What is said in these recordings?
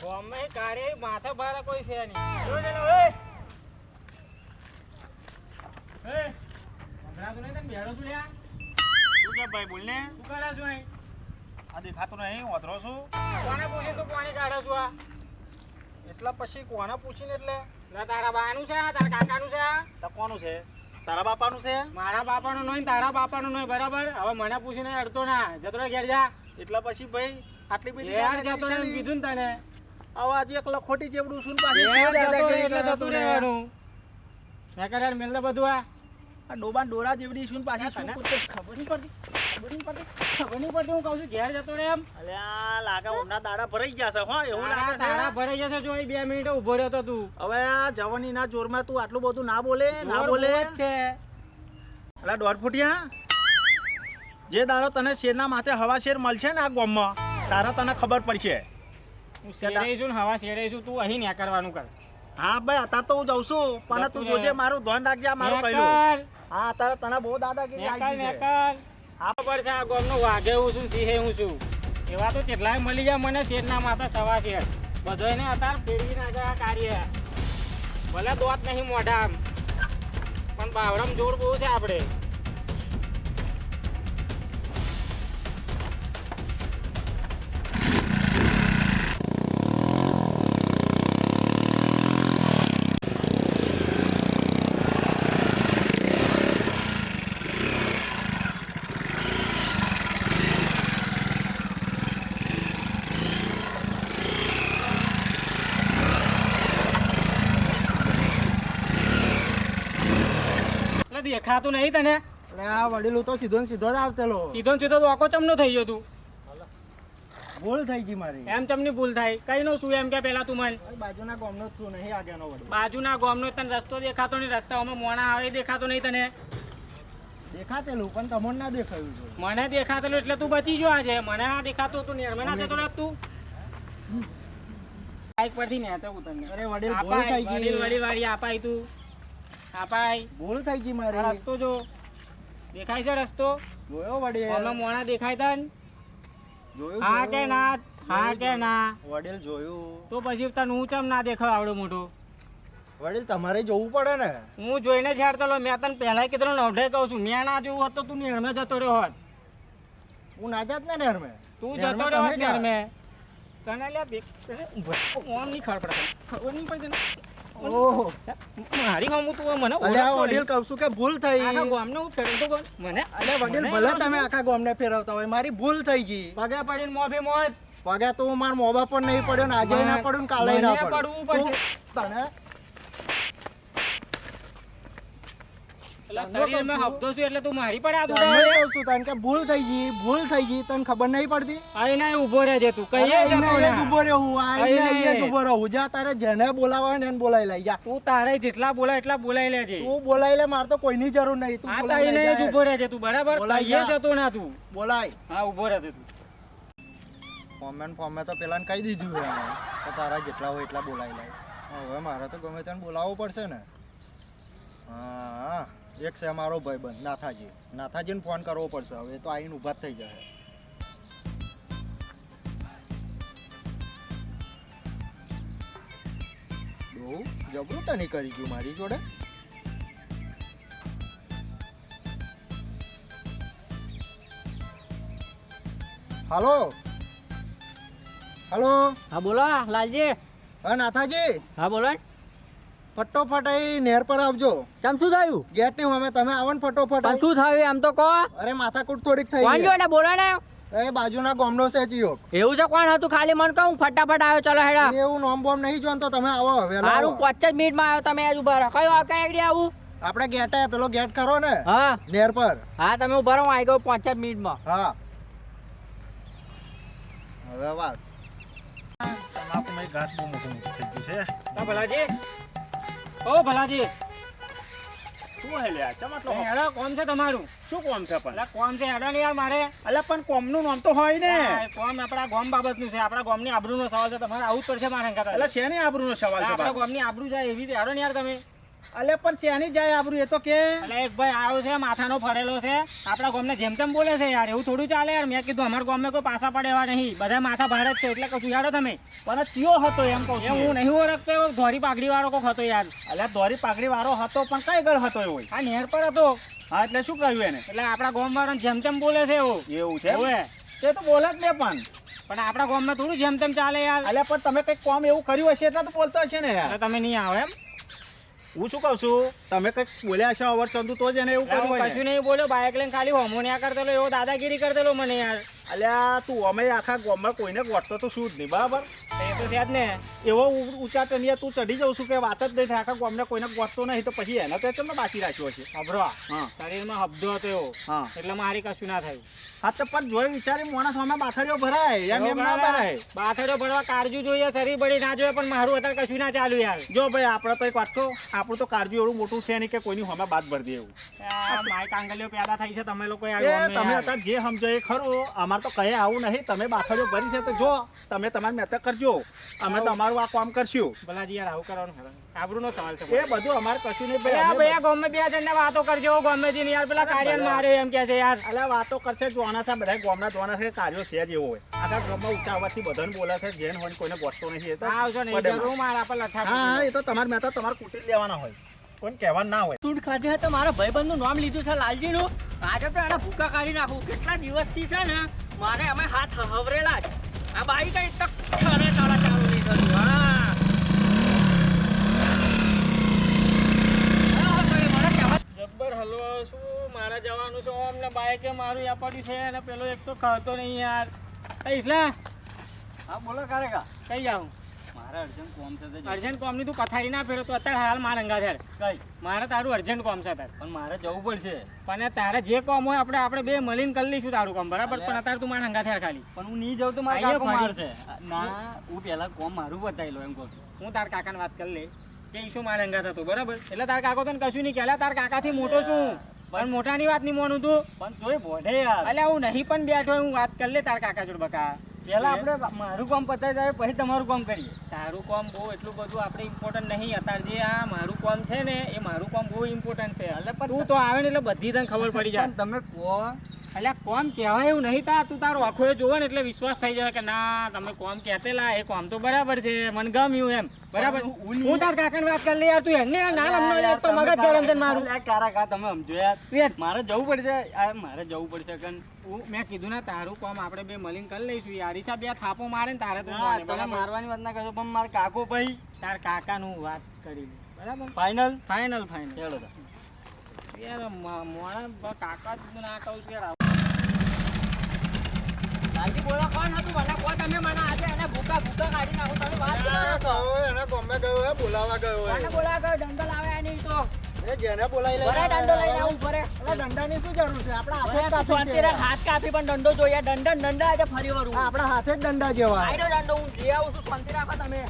ગોમે કારે માથા ભારા કોઈ છે નહીં. જો ને મંગળા તો નહીં તને બેડો છું લ્યા. શું છે ભાઈ બોલ ને? શું કરે છું અહીં? આ દેખાતો નહીં ઓતરો છું. કોને પૂછીને તું પાણી કાઢે છું આ? એટલા પછી કોને પૂછીને એટલે ના તારા બાનું છે તારા કાકાનું છે તો કોનું છે? તારા બાપાનું છે? મારા બાપાનું નહીં તારા બાપાનું નહીં બરાબર. હવે મને પૂછીને અડતો ના જતો રહે ઘેર જા. એટલા પછી ભાઈ આટલી બધી ઘેર જતો રહે એમ કીધું ને તને. હવે આજે એક લખોટી જેવડું છું ઘેર જતો રહે એટલે જતું રહેવાનું. મેં કર્યા મેલ બધું આ ડોબા ડોરા જેવડી છું પાછી શું તને પૂછે? ખબર નહીં પડતી હું કહું છું ઘેર જતો રહે એમ. અલ્યા લાગે હમણાં દાડા ભરાઈ ગયા છે હો એવું લાગે છે. તારા ભરાઈ જશે જો અહીં 2 મિનિટ ઉભો રહ્યો તો તું. હવે આ જવાની ના જોરમાં તું આટલું બધું ના બોલે ના જોર બોલે. બહુ જ છે. અલા દોઢ ફૂટિયા જે દાડો તને શેરના માથે હવા શેર મળશે ને આ ગામમાં તારા તને ખબર પડશે. હું શેરાઈશું ને હવા શેરાઈશું તું અહીં ન્યા કરવાનું કર. હા ભાઈ અત્યારે તો હું જઉં છું પણ તું જોજે મારું ધ્યાન રાખજે આ મારું નેકર, કહેલું. હા અત્યારે તને બહુ દાદાગીરી નેકર, આવી છે. નેકર. આ ખબર છે આ ગામનો વાઘે હું છું સિંહે હું છું. એવા તો કેટલાય મળી જાય મને શેરના માથા સવા શેર. બધાયને અત્યારે ફેરવી ના જાય આ કાર્ય. ભલે દોત નહીં મોઢામ પણ બાવડામ જોર બહુ છે આપણે. દેખાતું નહીં તને. અરે આ વડીલું તો સીધો ને સીધો જ આવતેલો. સીધો ને સીધો ઓકો ચમનો થઈ ગયો તું. ભૂલ થઈ ગઈ મારી. એમ ચમની ભૂલ થાય કઈ નો શું એમ કે પેલા તું મને અરે બાજુના ગામનો જ છું નહીં આગળનો વડીલ. બાજુના ગામનો તને રસ્તો દેખાતો નહીં રસ્તાઓમાં મોણા આવે એ દેખાતો નહીં તને. દેખાતેલું પણ તમને ના દેખાયું છે. મને દેખાતેલું એટલે તું બચી ગયો આજે. મને ના દેખાતું હતું નેરમે ના જતો રહેત તું. બાઈક પરથી નેચવું તને. અરે વડીલ ભૂલ થઈ ગઈ. વડીલ વાળી આપાય તું આપાય. ભૂલ થઈ ગઈ આ મારી. રસ્તો જો દેખાય છે રસ્તો. જોયો વડીલ. આમાં મોણા દેખાય તને. જોયું હા કે ના હા કે ના વડીલ જોયું. તો પછી તને હું ચમ ના દેખાવ આવડો મોટો. વડીલ તમારે જોવું પડે ને. હું જોઈને જ હારતો લો. મેં તને પહેલા કીધું નવઢે કહું છું. મેં ના જોવું હોત તો તું નેરમે જતો રહ્યો હોત. હું ના જાત ને નેર મેં. તું નેરમાં જતો રહ્યો તમે જા. નેરમે. તને લ્યા દેખ ઓમ નહીં ખબર પડે. ખબર નહીં પડે તને. ઓહો મારી ગામમાં તું મને અલ્યા ઓળખતો વડીલ નહીં. કહું છું કે ભૂલ થઈ. આખા ગામને હું ફેરવતો કોણ? મને અલ્યા વડીલ મને ભલે એમ તમે હતું. આખા ગામને ફેરવતા હોય મારી ભૂલ થઈ ગઈ. પગે પડીને મોભે મોજ. પગે તો હું મારા મોબા પર નહીં પડ્યો ને આજે ના પડ્યું ને કાલે ના મને પડ્યું. પડવું પડશે. તું તને એટલે શરીરમાં હપ્તો છું એટલે તું મારી પડે આ તને દુડાવે? કહું છું તને કે ભૂલ થઈ ગઈ તને ખબર નહીં પડતી. અહીં ના ઊભો રહેજે તું. અરે કહીએ અહીંયા જતો જ ના. ઊભો રહ્યો હું. આ અહીં અહીંયા જ નહીં. ઊભો રહું. જા તારે જેને બોલાવા હોય ને એને બોલાવી લઈ જા. તું તારે જેટલા બોલાય એટલા બોલાઈ લેજે. તું બોલાવી લે મારે તો કોઈની જરૂર નહીં. તું આ બોલાવી તાઈને લઈ જ જા. ઊભો રહેજે તું બરાબર. બોલાઈ કહીએ જા. જતો ના તું. બોલાય હા ઊભો રહેજે તું. ફોર્મે તો પેલાને કહી દીધું છે અમે કે તારા જેટલા હોય એટલા બોલાવી લે. હવે મારે તો ગમે તેને બોલાવવું પડશે ને. હા એક છે મારો ભાઈબંધ નાથાજીને ફોન કરવો પડશે. હવે તો આવીને ઊભા જ થઈ જશે. બહુ જબરું ટની કરી ગયું મારી જોડે. હાલો હાલો હા બોલો લાલજી. હા નાથાજી હા બોલો. ફટોફટ અહીં નહેર પર આવજો. ચમ શું થયું? ગેટ ની અમે તમે આવો ને ફટોફટ પણ અહીં. શું થયું એમ તો કહો. અરે માથાકૂટ થોડીક થઈ કોણ ગઈ. જોડે બોલો ને. એ બાજુના ગામનો છે ચિયોક. એવું છે કોણ હતું ખાલી મને કહું ફટાફટ આવ્યો ચલો હેડા. એવું નોમ બોમ નહીં જોવાનું તો તમે આવો હવે મારું 5 જ મિનિટમાં આવ્યો તમે આજ ઉભા રહો. કયો કઈ આઈડિયા આવું? આપણે ગેટે પેલો ગેટ કરો ને હા નહેર પર. હા તમે ઉભા રહો હું આવી ગયો 5 જ મિનિટમાં. હા હવે વાત તમાકુ ઘાસ બહુ મોટું થઈ ગયું છે. તો ભલાજી ઓ ભલાજી શું હે લ્યા ચમટલો હેડા કોમ છે તમારું? શું કોમ છે પણ? એટલે કોમ છે હેડા ને યાર મારે. અલ્યા પણ કોમનું નામ તો હોય ને. હા, કોમ આપણા ગામ બાબતનું છે. આપણા ગામની આબરૂનો સવાલ છે. તમારે આવું જ પડશે મારે હંગાત. એટલે શેની આબરૂનો સવાલ છે આપણા બાપ? ગામની આબરૂ જાય એવી હેડો ને યાર તમે. અલે પણ શેની જાય આબરૂ એ તો કે એટલે એક ભાઈ આવ્યો છે માથાનો ફરેલો છે આપણા ગામને જેમ તેમ બોલે છે યાર એવું થોડું ચાલે યાર મેં કીધું અમારા ગામમાં કોઈ પાછા પડે એવા નહીં બધા માથા ભારે જ છે એટલે કશું યાડો તમે પણ કયો હતો એમ કહું એ છું હું નહીં ઓળખતો એવો ધોરી પાઘડી વાળો કોક હતો યાર અલે દોરી પાઘડી વાળો હતો પણ કઈ ગળ હતો એવો આ નેર પર હતો હા એટલે શું કહ્યું એને એટલે આપણા ગામ વાળાને જેમ તેમ બોલે છે એવું એવું છે ઓવે. તે તો બોલે જ ને પણ આપણા ગામમાં થોડું જેમ તેમ ચાલે યાર અલે પણ તમે કઈક કામ એવું કર્યું હશે એટલે તો બોલતો હશે ને યાર એટલે તમે નહીં આવો એમ હું શું કહું છું તમે કઈક બોલ્યા છો અવર ચંદુ તો જ એને એવું એટલે કર્યું હું હોય કશું ને. નહીં બોલ્યો બાઇક લઈને ખાલી હોમોનિયા કરતેલો એવો દાદાગીરી કરતેલો મને યાર અલ્યા તું અમે આખા ગામમાં કોઈને ગોઠતો તો શું જ નહીં બરાબર એ તો છે જ ને એવો ઊંચા ટનિયા તું ચડી જાઉં છું કે વાત જ નહીં થાય આખા ગામને કોઈને ગોઠતો નહીં તો પછી એને તો તમને બાકી રાખ્યો છે અભરો હા શરીરમાં હબધો હતો એવો હા એટલે મારી કશું ના થયું હા તો પણ જોઈ વિચારી માણસ અમે બાથડીઓ ભરાય એમ એમ ના ભરાય બાથડો ભરવા કાળજુ જોઈએ શરીર બળી ના જોઈએ પણ મારું અત્યારે કશું ના ચાલ્યું યાર જો ભાઈ આપણે તો એક વાત કહું આપણું તો કાળજી એવું મોટું છે નહીં કે કોઈની હમે બાદ ભરી દે એવું આ માય કાંગલીઓ પેદા થઈ છે તમે લોકો યાર એ ગમે તમે યાર. અત્યારે જે સમજો એ ખરું અમારે તો કહે આવું નહીં તમે બાથડીઓ ભરી છે તો જો તમે તમારી મહેનત કરજો અમે તો અમારું આ કામ કરશું ભલાજી યાર આવું કરવાનું ખરું આબરૂનો સવાલ છે એ બધું અમારે કશું નહીં ભાઈ આ ભાઈ ભાઈ આ ગામમાં બે જણને વાતો કરજો ગામમેથી ને યાર પેલા કાળિયાને માર્યો એમ કે છે યાર અલ્યા વાતો કરશે જોવાના છે બધા ગામના જોવાના છે કાર્યો છે જ એવો હોય આખા ગામમાં ઊંચા અવાજથી બધાને બોલે છે જેન હોય ને કોઈને ગોઠતો નથી એ તો આવજો ને પડે જરૂર મારા પર લઠ્ઠા હા હા, એ તો તમારે મેં તો તમારે કુટીર લેવાના હોય કોઈને કહેવાનું ના હોય સૂટ ખાધી તો મારા ભાઈબંધનું નામ લીધું છે લાલજીનું આજે તો એના ભૂકા કાઢી નાખું કેટલા દિવસથી છે ને મારે અમે હાથ હવરેલા જ આ બાઈ કઈ તક ખરે તારા ચાલુ નહીં થતું હા જબ્બર હલવો શું મારે જવાનું છે ઓમ ને બાઈકે મારું યા પડ્યું છે અને પેલો એક તો ખાતો નહીં યાર કઈશ લે હા બોલો કારેકા કઈ જાઉં મારે અર્જન્ટ કોમ છે તો અર્જન્ટ કોમની તું પથારી ના ફેરો તો અત્યારે હાલ માર અંગા છે કઈ મારે તારું અર્જન્ટ કોમ છે તારે પણ મારે જવું પડશે પણ તારે જે કોમ હોય આપણે બે મળીને કરી લઈશું તારું કામ બરાબર પણ અત્યારે તું મારા અંગા થયા ખાલી પણ હું નહીં જાઉં તો મારે આઈએ કાકો ફરી. મારશે ના હું પહેલા કોમ મારું બતાવી લો એમ કહું છું. હું તાર કાકાને વાત કરી લે કે ઈશું મારા અંગા થતું બરાબર એટલે તાર કાકો તને કશું નહીં કહેલા તાર કાકાથી મોટો છું પણ મોટાની વાત નહીં મોનું તું પણ તોય ભોઢે યાર એટલે હું નહીં પણ બેઠો હું વાત કરી લે તાર કાકા જોડ બકા પહેલા આપણે મારું કામ પતાવી જાય પછી તમારું કામ કરીએ તારું કામ બહુ એટલું બધું આપણે ઇમ્પોર્ટન્ટ નહીં અત્યારે જે આ મારું કામ છે ને એ મારું કામ બહુ ઇમ્પોર્ટન્ટ છે એટલે પણ તું તો આવે ને એટલે બધી તને ખબર પડી જાય પણ તમે કહો એટલે કોમ કહેવાય એવું નહીં તાર તું તારો આખો એ જોવે ને એટલે વિશ્વાસ થઈ જાય કે ના તમે કોમ કહેતેલા એ કોમ તો બરાબર છે મને ગમ્યું એમ બરાબર હું તાર કાકાને વાત કરી લે યાર તું એને ના લમનો એક તો મગજ ગરમ છે ને મારું કારા તમે સમજો યાર યાર મારે જવું પડશે આ મારે જવું પડશે કન મેં કીધું ને તારું કામ આપણે બે મળીને કરી લઈશું યાર હિસાબ બે થાપો મારે ને તારે તું હા, માને, તમે બરાબર? મારવાની વાત ના કરશો પણ મારા કાકો ભાઈ તાર કાકાનું વાત કરી લે, બરાબર ફાઇનલ ફાઇનલ ફાઇનલ હેડો તો. યાર મોણા કાકા જ ના કહું છું યાર લાલજી બોલો કોણ હતું મને કહો તમે મને આજે એને ભૂકા ભૂકા કાઢી નાખો તમે વાત કરો છો. એને ગમે ગયો હે બોલાવા ગયો કોને હે બોલાવે કયો દંડો લાવે નહીં તો એ જેને બોલાવી લે ભરે દંડો લઈને આવું ભરે એટલે દંડાની શું જરૂર છે આપણા હાથે જ ભરે કાપી શાંતિ છે. રાખ, હાથ કાપી પણ દંડો જોઈએ દંડા આજે ફરી વળું આપણા હાથે જ દંડા જેવા આયરો દંડો હું લઈ આવું છું શાંતિ રાખો તમે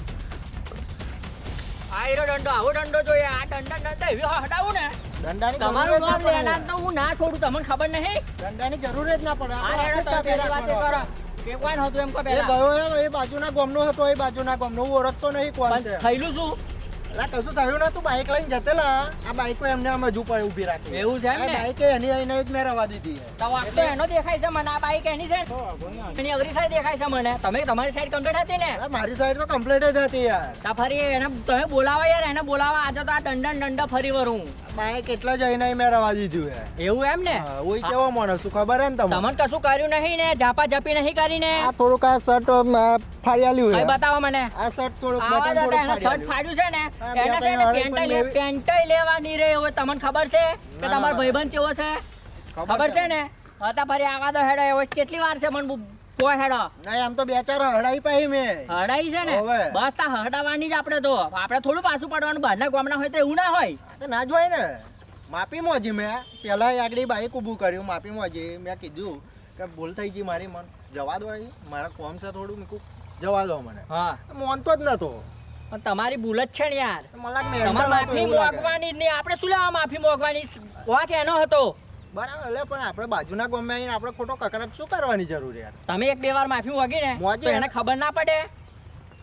આયરો દંડો આવો દંડો જોઈએ આ દંડા એવી હટાવું ને દંડાની તમારું જરૂર જ નામ ના લેના પડે. તો હું ના છોડું તમને ખબર નહીં દંડાની જરૂર જ ના પડે આ આપણા હેડો હાથે જ તમે કાપી પહેલી વાત એ રાખવાનો. કરો પેકવાન હતું એમ કહો એ પહેલા ગયો હે એ બાજુના ગામનો હતો એ બાજુના ગામનો હું ઓળખતો નહીં કોણ છે પણ થયેલું શું એટલે કશું થયું નતું બાઈક લઈને જતેલા આ બાઈકો એમને આમ હજુ પણ ઊભી રાખી એવું છે એમ ને? આ બાઈકે એની આઈને જ મેં રવા દીધી છે. તો વાંક તો એનો દેખાય છે મને આ બાઈક એની છે એની અગરી સાઈડ દેખાય છે મને તમે તમારી સાઈડ કમ્પ્લીટ હતી ને અરે મારી સાઈડ તો કમ્પ્લીટ જ હતી યાર તો ફરી એને તમે બોલાવો યાર એને બોલાવો આજે તો આ દંડા ફરી વરું બાઈક એટલા જઈને મેં રવા દીધું છે એવું એમ ને હા, ઓય કેવો માણસ છું ખબર હે ને તમને તમને કશું કર્યું નહીં ને ઝાપા ઝપી નહીં કરીને આ થોડુંક આ શર્ટ ફાડી આલ્યું કઈ છે બતાવો મને આ શર્ટ થોડુંક આવા બટન જતા એને થોડુંક શર્ટ ફાડી ફાડ્યું છે ને હા, એને બે છે ને ત્રણ હળે પણ પેન્ટ લેવાની રે હવે તમને ખબર છે કે ના, તમારો ના. ભાઈબંધ કેવો છે ખબર છે ને હતા ફરી આવા તો હેડો એવો કેટલી વાર છે મને કો હેડો નહીં આમ તો બે ચાર હડાઈ પાઈ મેં હડાઈ છે ને હોવે. બસ તા હડાવાની જ આપણે તો આપણે થોડું પાછું પડવાનું બહારના ગામના હોય તો એવું ના હોય આ તો ના જોય ને માફી મોજી મેં પેલા આગળ બાઈક ઊભું કર્યું માફી મોજી મેં કીધું કે ભૂલ થઈ ગઈ મારી મન જવા દો અહીં મારા કોમ છે થોડું મેં કીધું જવા દો મને હા મોનતો જ નતો પણ તમારી ભૂલ જ છે ને યાર મને લાગે તમારે મેં માફી માંગવાની જ નહીં આપણે શું લેવા માફી માંગવાની વાક એનો હતો બરાબર એટલે પણ આપણે બાજુના ગામમાં આવીને આપણે ખોટો કકરાટ શું કરવાની જરૂર યાર તમે એક બે વાર માફી માંગી ને મોંઘી તો એને ખબર ના પડે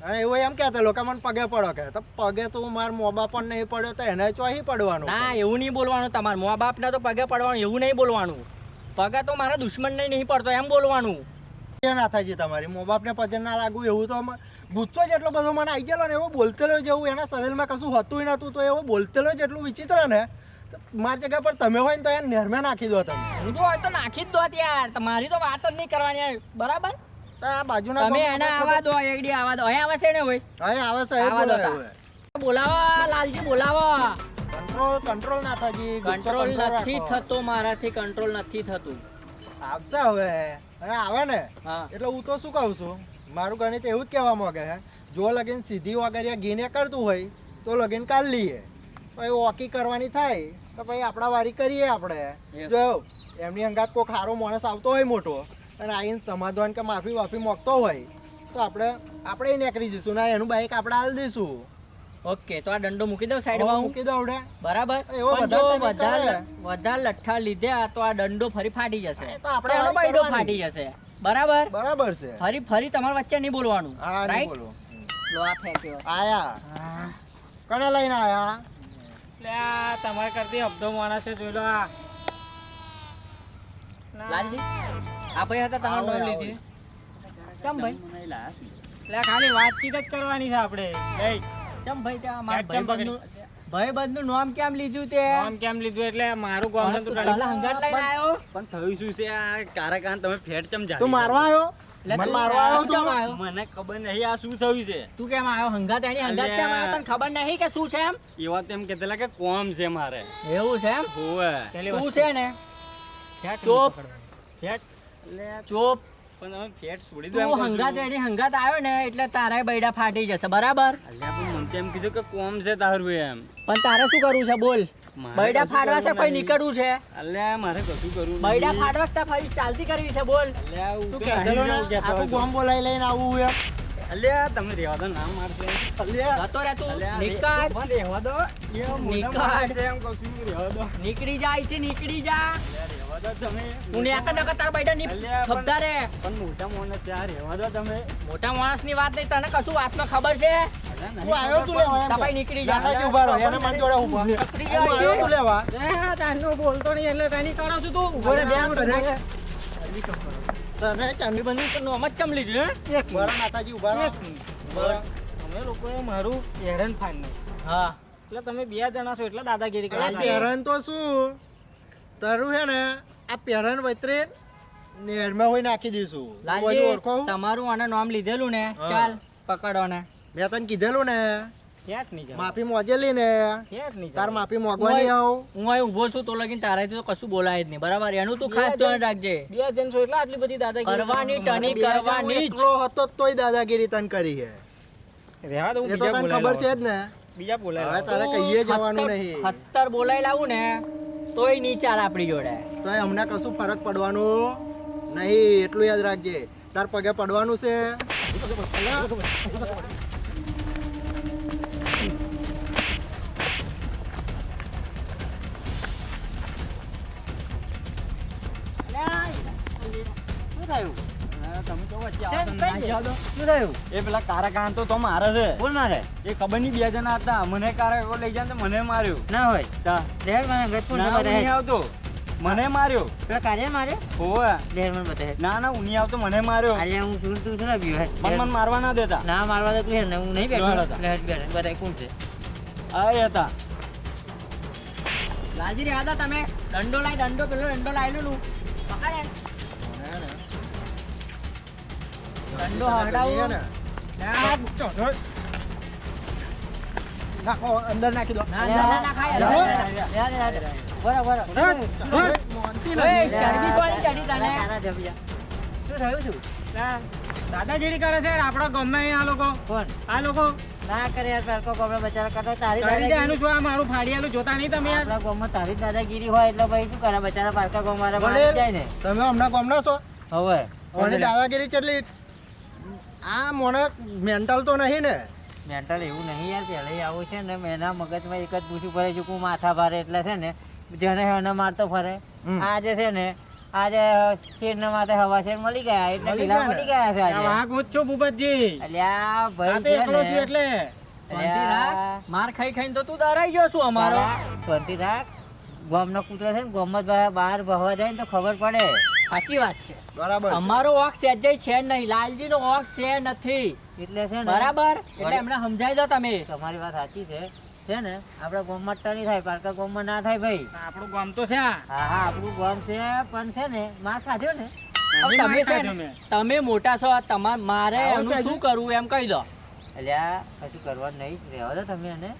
અને એવું એમ કહેતા લોકો મને પગે પડો કે તો પગે તો માર મો બાપ પણ નહીં પડ્યો તો એને ચોહી પડવાનું ના એવું નહીં બોલવાનું, તમારા મા બાપને તો પગે પડવાનું એવું નહીં બોલવાનું. પગે તો મારા દુશ્મનને નહીં પડતો એમ બોલવાનું. એ નાથાજી તમારી મો બાપને પગે ના લાગવું એવું તો ગુસ્સો જેટલો બધો મને આવી ગયેલો ને એવો બોલતેલો જેવું એના શરીરમાં કશું હતું નતું તો એવો બોલતેલો જેટલું વિચિત્ર ને તો મારી જગ્યા પર તમે હોય ને તો એને નેરમે નાખી દો તમે. હું તો હોય તો નાખી જ દો યાર, તમારી તો વાત જ નહીં કરવાની યાર, બરાબર? તો આ બાજુના તમે ગામમાં એને આવા દો, એકડી આવા દો. અહીં આવે છે ને ભાઈ? હવે આવે છે એ આવા દો બોલાવે તા. બોલાવો લાલજી, બોલાવો. કંટ્રોલ નાથાજી ગુસ્સો કંટ્રોલ control નથી રાખો. થતો મારાથી, કંટ્રોલ નથી થતું. આવશે હવે અને આવે ને હા એટલે હું તો શું કહું છું મારું ગણિત એવું જ કહેવા માંગે છે જો લગીન સીધી વગરિયા ગીને કરતું હોય તો લગીન કાઢ લઈએ પછી વોકી કરવાની થાય તો પછી આપણા વારી કરીએ આપણે. Yes. જો એમની અંગાત કોઈ ખારો માણસ આવતો હોય મોટો અને આવીને સમાધાન કે માફી વાફી મોકતો હોય તો આપણે નીકળી જઈશું ના એનું બાઈક આપણે હાલ દઈશું. ઓકે, તો આ દંડો મૂકી દઉં હવે સાઈડમાં હું, મૂકી દઉં ને બરાબર? એવો પણ બધા જો panic કરે. વધારે લઠ્ઠા લીધા તો આ દંડો ફરી ફાટી જશે, એ તો આપણે એનો વારી બૈડો કરવાની. ફાટી જશે, બરાબર? બરાબર છે. ફરી તમારા વચ્ચે નહીં બોલવાનું, હા નહીં રાઈટ? બોલો. લો આ ફેંક્યો. આયા હા. કને લઈને આયા એટલે આ તમારે કરતી અબધો માણસ છે જોઈ લો આ. લાલજી આ ભાઈ હતા તમારું નામ આવો, લીધી ચમ ભાઈ? એટલે આ ખાલી વાતચીત જ કરવાની છે આપણે. જય. ચમ ભાઈ ત્યાં મારા ચમ ભાઈબંધનું નામ કેમ લીધું તે? નામ કેમ લીધું એટલે મારું ગામ છે તું પહેલા હંગાત લઈને આવ્યો? પણ થયું શું છે આ કારાકાન તમે ફેટ ચમ જાળી તું મારવા આવ્યો એટલે મને તું મારવા આવ્યો ચમ તું આવ્યો? મને ખબર નહીં આ શું થયું છે. તું કેમ આવ્યો હંગાત? એની હંગાત કેમ આવ્યો? તને ખબર નહીં કે શું છે એમ? એવા તો એમ કહેતા કે કોમ છે મારે. એવું છે એમ? હોવે. પેલી તું વસ્તુ. છે ને ફેટ ચોપ. ફેટ. ચોપ. પણ તમે ફેટ છોડી દો એમ તું કહું હંગાત છું. એની હંગાત આવ્યો ને એટલે તારા બૈડા ફાટી જશે, બરાબર? અલ્યા પણ મને તો એમ કીધું કે કોમ છે તારું એમ. પણ તારે શું કરવું છે બોલ? મારે બૈડા કશું ફાડવા છે કરવું કોઈ નહીં. નીકળવું છે? અલ્યા મારે કશું કરવું બૈડા નહીં. ફાડવા કે ફરી ચાલતી કરવી છે બોલ? અલ્યા હું તું તો કહેતો નહીં ને જવું કહેતો આખું હતો. ગામ બોલાઈ લઈને આવું એમ અલ્યા તમે રહેવા દો ના મારશે. અલ્યા જતો રે તું, અલ્યા નીકળ. પણ રહેવા દો. એ મોઢા નીકળ. મારશે એમ કહું છું, રહેવા દો. નીકળી જા અહીંથી, નીકળી જા. અલ્યા રહેવા દો તમે. હું નેકર નકર તારા બૈડા ની અલ્યા પણ- ખબદાર રે. પણ મોટા મોને ત્યાં રહેવા દો તમે. મોટા માણસની વાત નહીં, તને કશું વાતમાં ખબર છે? અલ્યા નહીં તું આવ્યો શું લેવા એમ તાપાઈ કે? નીકળી જા. નાથાજી ઊભા રહો એને મને જોડે ઊભા નીકળી તું જા આવ્યો શું અહીંથી. લેવા એ તારનો બોલતો નહીં એટલે તેની કરો છું તું. ઉભો રે, બે અલ્યા, મિનિટ ઉભો રે. તને ચાંદી બંધી તો નોમ જ ચમ લીધું, હે? બરો નાથાજી ઊભા રહો બરો. તમે લોકોએ મારું હેરાન ફાન નહીં. હા. એટલે તમે બે જણા છો એટલે દાદાગીરી અલા, કરો. પેરન તો શું તારું છે ને આ પેરન વૈતરી નેરમાં હોય નાખી દઈશું તું હજુ લાલજી, ઓળખો તમારું આને નામ લીધેલું ને, હા. ચાલ પકડો ને. મેં તને કીધેલું ને ફેટ નહીં જવાનું. માફી મોજેલી ને ફેટ નહીં તાર જવાનું. માફી મોગવાની આવ હું અહીં ઊભો છું તો લગીન તારાથી તો કશું બોલાય જ નહીં, બરાબર? એનું તું ખાસ ધ્યાન રાખજે. બે જણ છો એટલે આટલી બધી દાદાગીરી કરવાની કરવાની. ટની કરવાની જ. એટલો હતો તોય દાદાગીરી તને કરી છે રહેવા દો, હું એ તો બીજા તને બોલાવી ખબર છે લાવું. જ ને બીજા બોલાવી હવે લાવું. તારે કહીએ જવાનું નહીં ખતર બોલાઈ લાવું ને તોય નહીં ચાલ આપણી જોડે. તોય અમને કશું ફરક પડવાનું નહીં એટલું યાદ રાખજે તાર પગે પડવાનું છે અલ્યા, તમે તો વચ્ચે આવો તો ના જાઓ તો. એ પેલા કારાકાન તો મારે છે. બોલ મારે એ ખબર નહીં બે જણા હતા મને કારાકો લઈ જાય તો મને માર્યો. ના હોય તા. લેર મને ગત ના હું નહીં આવતો મને માર્યો. પેલા કાર્ય મારે હોવે. લેર મને બતાવે. ના ના હું નહીં આવતો મને માર્યો. અલ્યા હું તું તું શું લાગ્યું પણ મને મારવા ના દેતા. ના મારવા દે તું હેર ને હું નહીં બેઠો. જોડો તો. લેર બેઠો બતાય કોણ છે? આ એ હતા. લાલજી રે આદા તમે દંડો લાઈ દંડો પેલો દંડો લાઈ લું પકડે દંડો હટાવો. નાખો અંદર નાખી દો ના ના ના ખાય. બરાબર મોનથી ઓય નથી. ચરબી કોની ચડી તને? શું થયું છું? ના, દાદાગીરી કરે છે આપણા ગામમાં અહીં આ લોકો. કોણ? આ લોકો ના કરે યાર પારકો ગોમડા બચારા કરતા તારી કરી દે આનું શું આ મારું ફાડિયાલું જોતા નહીં તમે યાર. આપણા ગામમાં તારી જ દાદાગીરી હોય એટલે ભાઈ શું કરે બચારા પારકા ગોમારા મારી જાય ને. તમે હમણાં ગમના છો હવે અને દાદાગીરી કેટલી આ મને મેન્ટલ તો નહીં ને મેન્ટલ એવું નહીં યાર પહેલા આવું છે ને એના મગજમાં એક જ પૂછ્યું ફરે છે કે હું માથા ભારે એટલે છે ને જેને એને મારતો ફરે હમ. આજે છે ને આજે શેરના માથે હવા શેર મળી ગયા એટલે મળી ઢીલા ગયા ને? પડી ગયા છે આ આજે વાઘ હું જ છું ભૂપતજી. અલ્યા આ ભાઈ તો એકલો છું એટલે શાંતિ રાખ. માર ખાઈ ખાઈને તો તું ડરાઈ ગયો છું અમારો. શાંતિ રાખ ગામનો કૂતરો છે ને ગામમાં જ બહાર ભવા જાય ને તો ખબર પડે. સાચી વાત છે. બરાબર છે. અમારો ઓક સહેજય છે નહીં, લાલજીનો ઓક છે નથી. એટલે છે ને બરાબર, એટલે એમને સમજાઈ દો તમે. તમારી વાત સાચી છે ને આપણા ગામમાં ટણી થાય પારકા ગામમાં ના થાય ભાઈ. આપણું ગામ તો છે આ. હા હા આપણું ગામ છે પણ છે ને માર ખાધ્યો ને હવે નહીં તમે માર છે ખાધું ને, મેં. તમે મોટા છો, મારે આવો એનું સાહેબ. શું કરવું એમ કહી દો. અલ્યા કશું કરવા નહીં જ રહેવા દો તમે એને.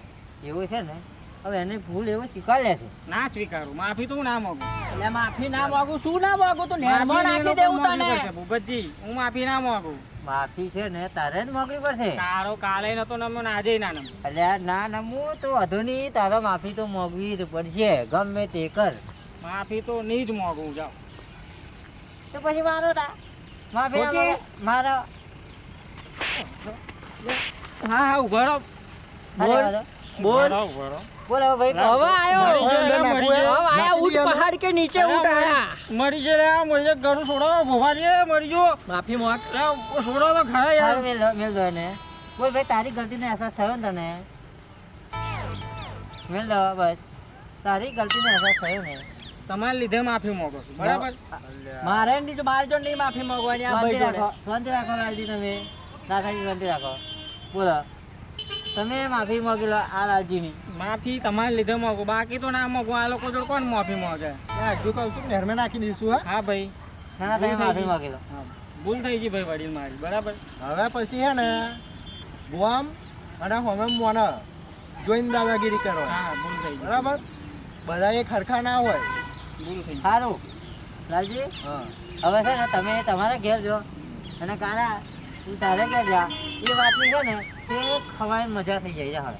એવું છે ને હવે એને ભૂલ એવું સ્વીકાર લે છે. ના સ્વીકારું, માફી તો હું ના માંગુ. એટલે માફી ના માંગુ, શું ના માંગુ? તું નેરમાં માફી નાખી એનો દેવું પણ માંગવી તને. પડશે, ભૂપતજી. હું માફી ના માંગુ. માફી છે ને તારે જ માંગવી પડશે. તારો કાલે નતો નમ્યો ને આજે ના નમ્યો. અલ્યા ના નમવું તો વધુ નહીં તારો માફી તો માંગવી જ પડશે ગમે તે કર. માફી તો નહીં જ માંગુ. જાઓ. તો પછી મારો તા માફી ના ઓકે. માંગે. મારો હા હા ઉભા રહો. બોલ ઉભા રહો, ઉભા રહો. બોલો ભાઈ હવે આયો. મરી ગયો, અંદર મરી નાખવું ગયો. એમ? હવે આયા નાખી ઊંટ દીધો. પહાડ કે નીચે ઊંટ આયા. મરી ગયો, મરી ગયો. ઘરું છોડો, ભોપાજી, મરી ગયો. માફી માંગ. છોડો તો ખરા યાર. હારું મેલ દો એને. બોલ ભાઈ તારી ગલતીનો અહેસાસ થયો ને તને? મેલ દો બસ. તારી ગલતીનો અહેસાસ થયો ને? તમારા લીધે માફી માંગુ છું, બરાબર? અલ્યા. મારે નહીં, બાર જો નહીં માફી માંગવાની આ ભાઈ જોડે. શાંતિ રાખો લાલજી તમે. દાદાજી શાંતિ રાખો. બોલો તમે માફી માંગી લો આ લાલજીની. માફી તમારા લીધે માંગુ, બાકી તો ના માંગુ. આ લોકો જોડે કોણ માફી માંગે? આ હજુ કહું છું નહેરમાં નાખી દઈશું હા. હા ભાઈ. ના ના તમે માફી માંગી લો. હા, ભૂલ થઈ ગઈ ભાઈ વડીલ મારી, બરાબર? હવે પછી હે ને ગોમ અને હોમે મોને જોઈને દાદાગીરી કરો હા, ભૂલ થઈ ગઈ. બરાબર. બધા એક ખરખા ના હોય. ભૂલ થઈ ગઈ. સારું લાલજી હા હવે છે ને તમે તમારા ઘેર જો અને કારા તું તારે ઘેર જા. એ વાતની છે ને તે ખવાય મજા થઈ જાય છે હવે.